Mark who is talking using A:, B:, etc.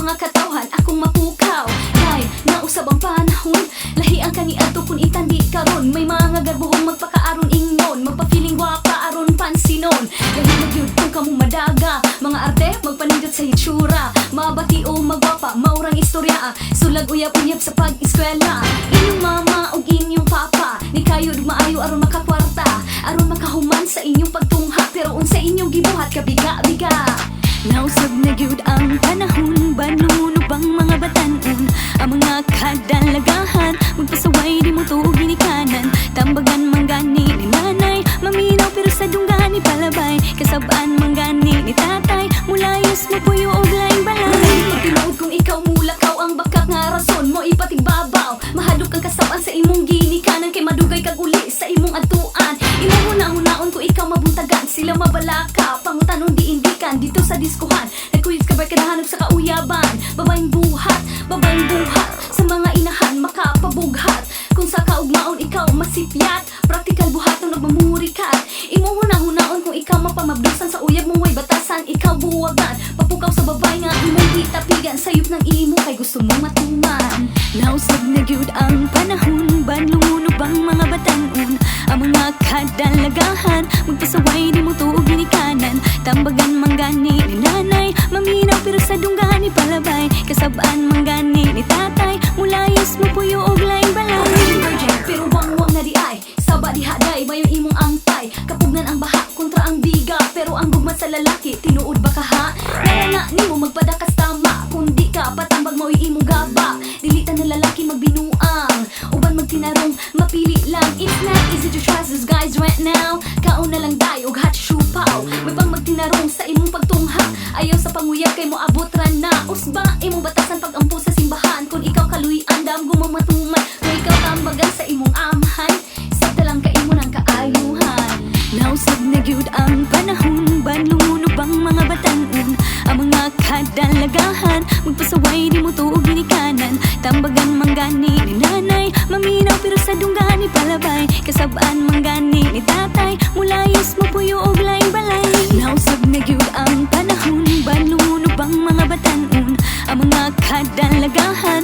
A: mga katawhan akong mapukaw. Kay nausab ang panahon, lahi ang kaniadto kun itandi karon. May mga garbuhong magpakaaron ingon, magpa-feeling gwapa aron pansinon. Lahi na gyud kung kamo madaga, mga arte magpanindot sa hitsura. Mabati o magwapa, maurang istorya, sulag uyab-uyab sa pag-eskwela. Inyong mama o inyong papa, ni kayo maayo aron makakwarta, aron makahuman sa inyong pagtungha. Pero unsa inyong gibuhat kabiga-biga. Nausab na gyud ang panahon, banluno bang mga batanon. Ang mga kadalagahan, magpasaway di mo tuog ginikanan. Tambagan manggani ni nanay, maminaw pero sa dunggani palabay. Kasabaan manggani ni tatay, mulayos mo puyo og laing balay. Magtinuod kung ikaw mulakaw, ang bakak nga rason mo ipatigbabaw. Mahadlok ang kasabaan sa imong ginikanan, kay madugay kag uli sa imong atuan. Imong hunaon kung ikaw mabuntagan, sila mabalaka, pangutanon diindikan dito sa diskuhan. Nagkuyod ka ba'y kanahanap sa kauyaban, babaeng buhat sa mga inahan makapabughat. Kung sa kaugmaon ikaw masipyat, praktikal buhaton og mamurikat. Imong hunaon kung ikaw mapamabdusan sa uyab mong way batasan, ikaw buwagan. Papukaw sa babay nga imong gitapigan, sayop ng imo kay gusto mong matuman. Nausab na gyud ang panahon, banluno bang mga batanon. Ang mga kadalagahan, magpasaway di mo tuog ginikanan. Tambagan manggani ni nanay, maminaw pero sa dunggani palabay. Kasabaan manggani ni tatay, mulayos mo puyo og laing balay. Virgin pero wang na di ay, saba di haday, mayo imong angtay. Kapugnan ang baha kontra ang biga, pero ang gugma sa lalaki, tinuod ba ka ha? Nalala nimo magpadakas tama, kundi ka patambag mo imong gaba. Dilitan na lalaki magbinuang, uban magtinarong, mapili lang. It's not easy to trust these guys right now. Kaon na lang day og hot shoe-paw. May pang magtinarong sa imong pagtungha, ayaw sa panguyab kay mo abot ra na. Usba imong batasan pag ampo sa simbahan, kung ikaw kaluy andam gumamatuman. Kung ikaw tambagan sa imong amahan, sabta lang ka imo ng kaayuhan. Nausab na gyud ang panahon, banluno bang mga batanon. Ang mga kadalagahan, magpasaway di mo tuog ginikanan. Tambagan manggani ni nanay, maminaw pero sa dunggani palabay. Kasabaan manggani ni tatay, mulayos mo puyo og laing balay. Nausab na gyud ang panahon, banluno bang mga batanon. Ang mga kadalagahan,